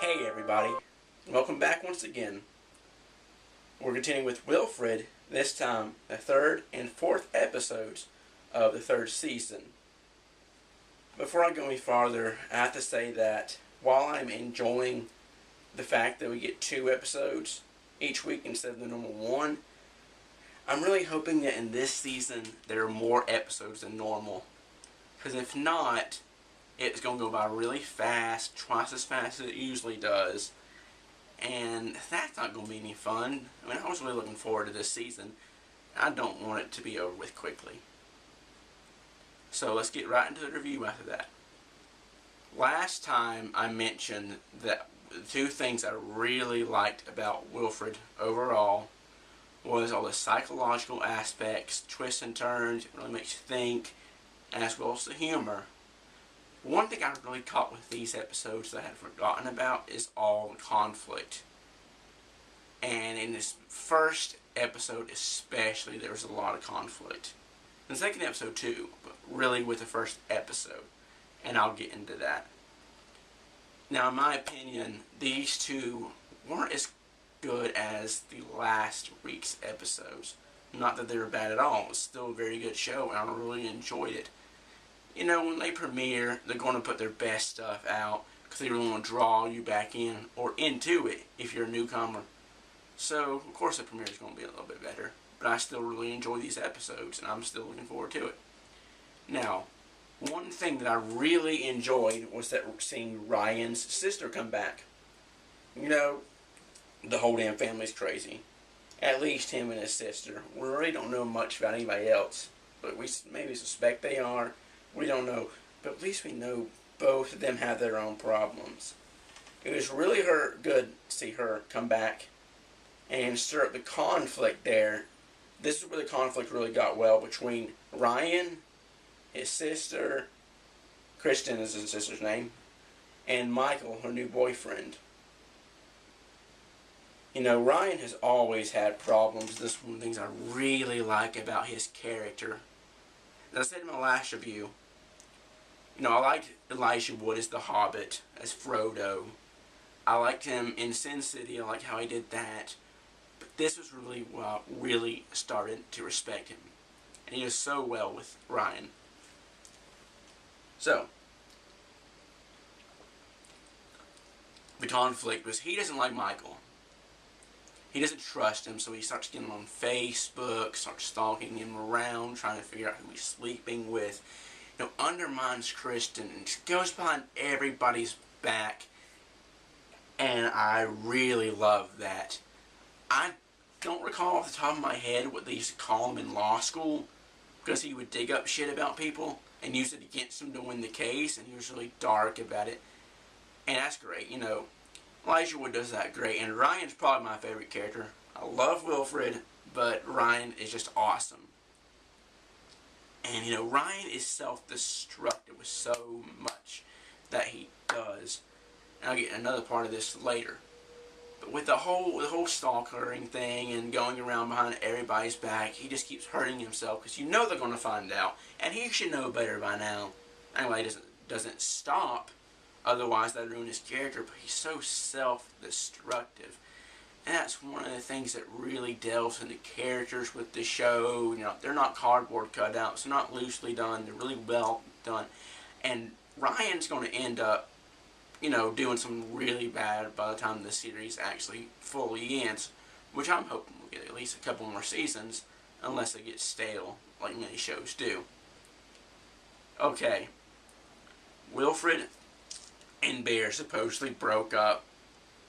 Hey everybody, welcome back once again. We're continuing with Wilfred, this time the third and fourth episodes of the third season. Before I go any farther, I have to say that while I'm enjoying the fact that we get 2 episodes each week instead of the normal 1, I'm really hoping that in this season there are more episodes than normal. Because if not, it's going to go by really fast, twice as fast as it usually does. And that's not going to be any fun. I mean, I was really looking forward to this season. I don't want it to be over with quickly. So let's get right into the review after that. Last time I mentioned that the 2 things I really liked about Wilfred overall was all the psychological aspects, twists and turns, it really makes you think, as well as the humor. One thing I really caught with these episodes that I had forgotten about is all the conflict. And in this first episode especially, there was a lot of conflict. In the second episode too, but really with the first episode. And I'll get into that. Now, in my opinion, these 2 weren't as good as the last week's episodes. Not that they were bad at all. It was still a very good show, and I really enjoyed it. You know, when they premiere, they're going to put their best stuff out because they really want to draw you back in or into it if you're a newcomer. So, of course, the premiere is going to be a little bit better. But I still really enjoy these episodes, and I'm still looking forward to it. Now, one thing that I really enjoyed was that seeing Ryan's sister come back. You know, the whole damn family's crazy. At least him and his sister. We really don't know much about anybody else, but we maybe suspect they are. We don't know, but at least we know both of them have their own problems. It was really good to see her come back and stir up the conflict there. This is where the conflict really got well between Ryan, his sister, Kristen is his sister's name, and Michael, her new boyfriend. You know, Ryan has always had problems. This is one of the things I really like about his character. As I said in my last review, you know, I liked Elijah Wood as the Hobbit, as Frodo. I liked him in Sin City. I liked how he did that. But this was really where I really started to respect him. And he does so well with Ryan. So, the conflict was he doesn't like Michael. He doesn't trust him, so he starts getting him on Facebook, starts stalking him around, trying to figure out who he's sleeping with. You know, undermines Kristen and just goes behind everybody's back. And I really love that. I don't recall off the top of my head what they used to call him in law school, because he would dig up shit about people and use it against them to win the case, and he was really dark about it. And that's great, you know. Elijah Wood does that great, and Ryan's probably my favorite character. I love Wilfred, but Ryan is just awesome. And, you know, Ryan is self-destructive with so much that he does. And I'll get another part of this later. But with the whole stalkering thing and going around behind everybody's back, he just keeps hurting himself because you know they're going to find out. And he should know better by now. Anyway, he doesn't stop. Otherwise, that'd ruin his character. But he's so self-destructive. And that's one of the things that really delves into characters with the show. You know, they're not cardboard cutouts. They're not loosely done. They're really well done. And Ryan's going to end up, you know, doing something really bad by the time the series actually fully ends. Which I'm hoping we'll get at least a couple more seasons. Unless it gets stale, like many shows do. Okay. Wilfred and Bear supposedly broke up.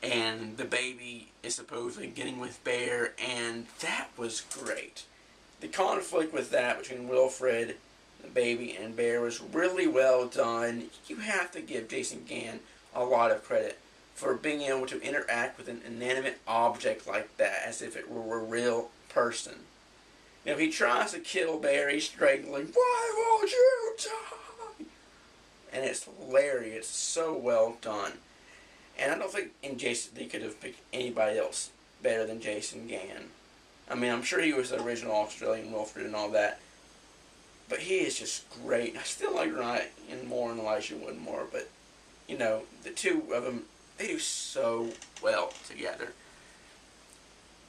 And the baby is supposedly getting with Bear, and that was great. The conflict with that between Wilfred, the baby, and Bear was really well done. You have to give Jason Gann a lot of credit for being able to interact with an inanimate object like that as if it were a real person. You know, he tries to kill Bear, he's struggling, "Why won't you die?" And it's hilarious, so well done. And I don't think they could have picked anybody else better than Jason Gann. I mean, I'm sure he was the original Australian Wilfred and all that. But he is just great. I still like Ryan more and Elijah Wood more, but you know, the two of them, they do so well together.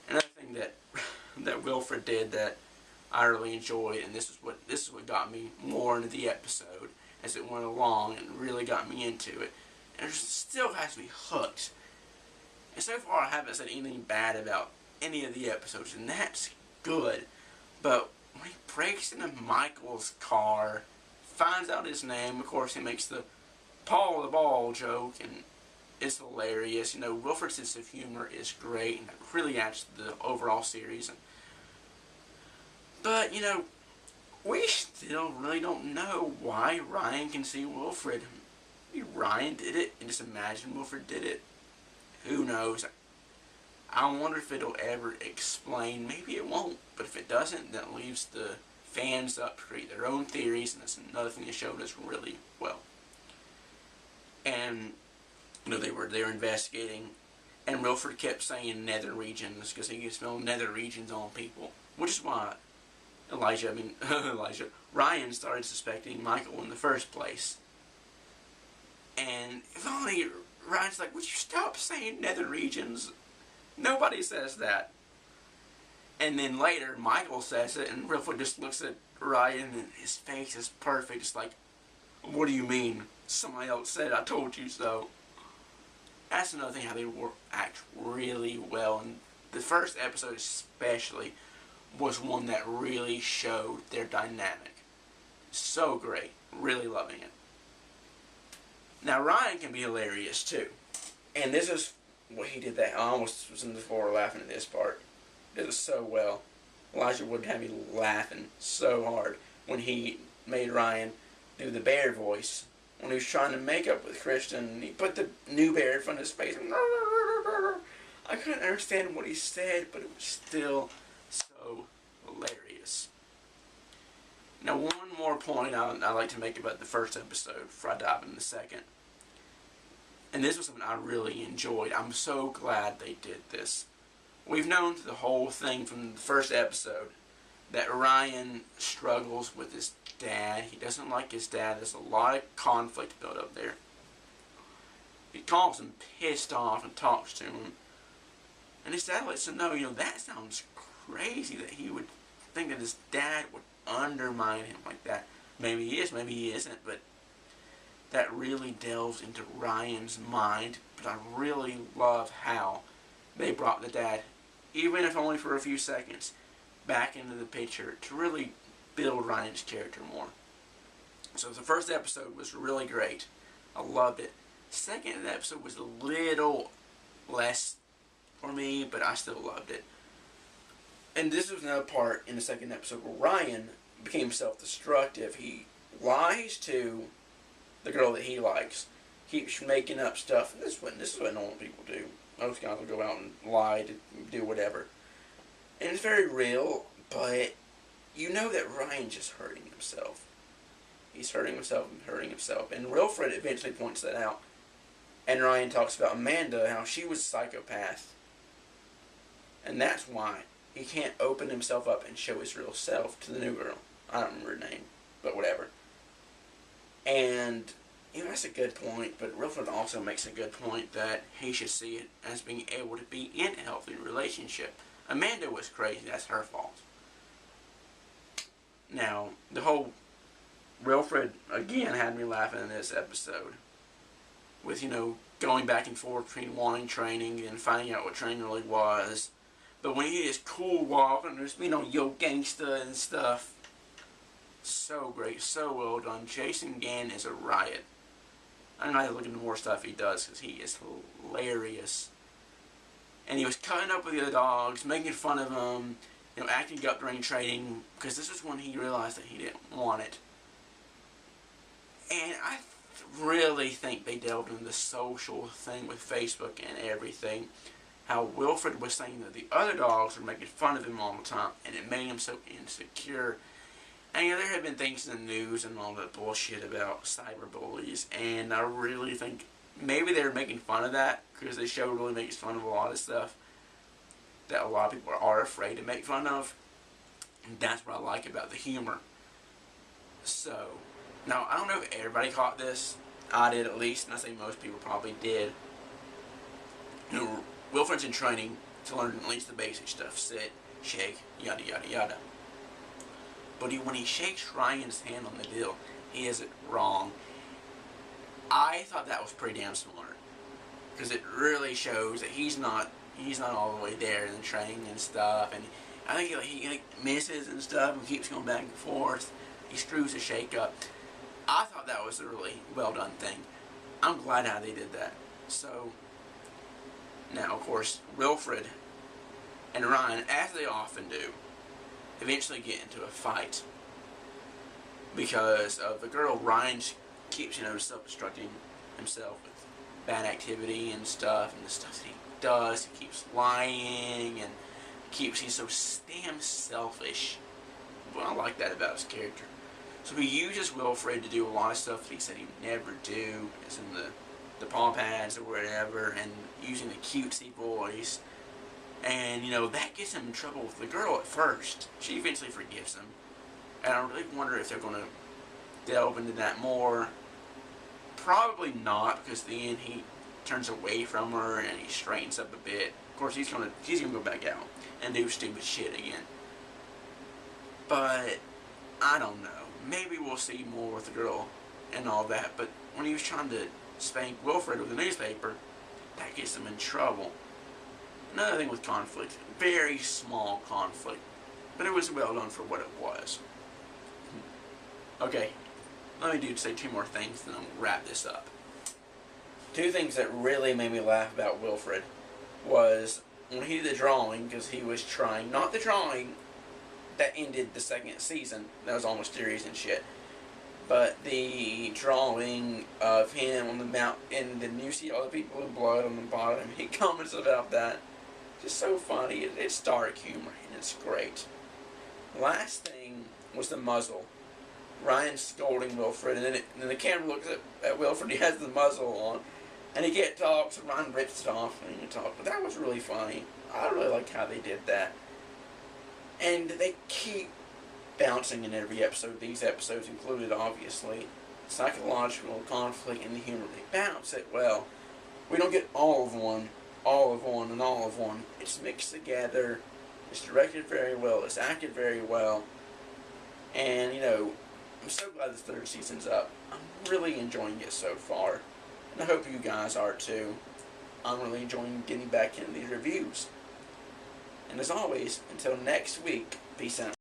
Another thing that that Wilfred did that I really enjoyed, and this is what got me more into the episode as it went along and really got me into it, and it still has me hooked. And so far, I haven't said anything bad about any of the episodes, and that's good. But when he breaks into Michael's car, finds out his name, of course, he makes the Paul the Ball joke, and it's hilarious. You know, Wilfred's sense of humor is great, and it really adds to the overall series. But, you know, we still really don't know why Ryan can see Wilfred. Maybe Ryan did it, and just imagine Wilfred did it. Who knows? I wonder if it'll ever explain. Maybe it won't, but if it doesn't, then it leaves the fans up to create their own theories, and that's another thing the show does really well. And, you know, they were investigating, and Wilfred kept saying nether regions, because he could smell nether regions on people, which is why Ryan started suspecting Michael in the first place. And finally, Ryan's like, would you stop saying nether regions? Nobody says that. And then later, Michael says it, and Wilfred just looks at Ryan, and his face is perfect. It's like, what do you mean? Somebody else said, I told you so. That's another thing, how they act really well. And the first episode especially was one that really showed their dynamic. So great. Really loving it. Now, Ryan can be hilarious, too. And this is what he did that. I almost was on the floor laughing at this part. Did it so well. Elijah Wood had me laughing so hard when he made Ryan do the bear voice. When he was trying to make up with Christian, and he put the new bear in front of his face. I couldn't understand what he said, but it was still so hilarious. Now, one more point I'd like to make about the first episode before I dive into the second. And this was something I really enjoyed. I'm so glad they did this. We've known the whole thing from the first episode that Ryan struggles with his dad. He doesn't like his dad. There's a lot of conflict built up there. He calls him pissed off and talks to him. And his dad lets him know, you know, that sounds crazy that he would think that his dad would undermine him like that. Maybe he is, maybe he isn't, but that really delves into Ryan's mind. But I really love how they brought the dad, even if only for a few seconds, back into the picture to really build Ryan's character more. So the first episode was really great. I loved it. Second episode was a little less for me, but I still loved it. And this was another part in the second episode where Ryan became self-destructive. He lies to the girl that he likes. Keeps making up stuff. And this is what normal people do. Most guys will go out and lie to do whatever. And it's very real, but you know that Ryan's just hurting himself. He's hurting himself and hurting himself. And Wilfred eventually points that out. And Ryan talks about Amanda, how she was a psychopath. And that's why he can't open himself up and show his real self to the new girl. I don't remember her name, but whatever. And, you know, that's a good point, but Wilfred also makes a good point that he should see it as being able to be in a healthy relationship. Amanda was crazy, that's her fault. Now, the whole Wilfred, again, had me laughing in this episode. With, you know, going back and forth between wanting training and finding out what training really was. But when he is cool walking, there's, you know, yo gangsta and stuff. So great, so well done. Jason Gann is a riot. I'm not looking at more stuff he does because he is hilarious. And he was cutting up with the other dogs, making fun of them, you know, acting up during training, because this is when he realized that he didn't want it. And I really think they delved into the social thing with Facebook and everything. How Wilfred was saying that the other dogs were making fun of him all the time, and it made him so insecure. And you know, there have been things in the news and all that bullshit about cyberbullies, and I really think maybe they were making fun of that, because the show really makes fun of a lot of stuff that a lot of people are afraid to make fun of. And that's what I like about the humor. So, now, I don't know if everybody caught this, I did at least, and I say most people probably did. You know, Wilfred's in training to learn at least the basic stuff: sit, shake, yada yada yada. But when he shakes Ryan's hand on the deal, he has it wrong. I thought that was pretty damn smart, because it really shows that he's not all the way there in the training and stuff. And I think he misses and stuff and keeps going back and forth. He screws the shake up. I thought that was a really well done thing. I'm glad how they did that. So now, of course, Wilfred and Ryan, as they often do, eventually get into a fight because of the girl. Ryan keeps, self-destructing himself with bad activity and stuff, and the stuff that he does. He keeps lying and he's so damn selfish. Well, I like that about his character. So he uses Wilfred to do a lot of stuff that he said he'd never do, as in the paw pads or whatever, and using the cutesy voice. And, that gets him in trouble with the girl at first. She eventually forgives him. And I really wonder if they're going to delve into that more. Probably not, because at the end he turns away from her and he straightens up a bit. Of course, he's gonna go back out and do stupid shit again. But I don't know. Maybe we'll see more with the girl and all that. But when he was trying to spank Wilfred with the newspaper, that gets him in trouble. Another thing with conflict, very small conflict, but it was well done for what it was. Okay, let me say two more things, then I'll wrap this up. Two things that really made me laugh about Wilfred was when he did the drawing, because he was trying, not the drawing that ended the second season, that was all mysterious and shit, but the drawing of him on the mountain, and then you see all the people with blood on the bottom. He comments about that. Just so funny. It's dark humor, and it's great. Last thing was the muzzle. Ryan scolding Wilfred, and then the camera looks at Wilfred. He has the muzzle on, and he can't talk, so Ryan rips it off and he can talk. But that was really funny. I really liked how they did that. And they keep bouncing in every episode, these episodes included, obviously. Psychological conflict and the humor. They bounce it well. We don't get all of one, and all of one. It's mixed together. It's directed very well. It's acted very well. And, I'm so glad this third season's up. I'm really enjoying it so far. And I hope you guys are too. I'm really enjoying getting back into these reviews. And as always, until next week, peace out.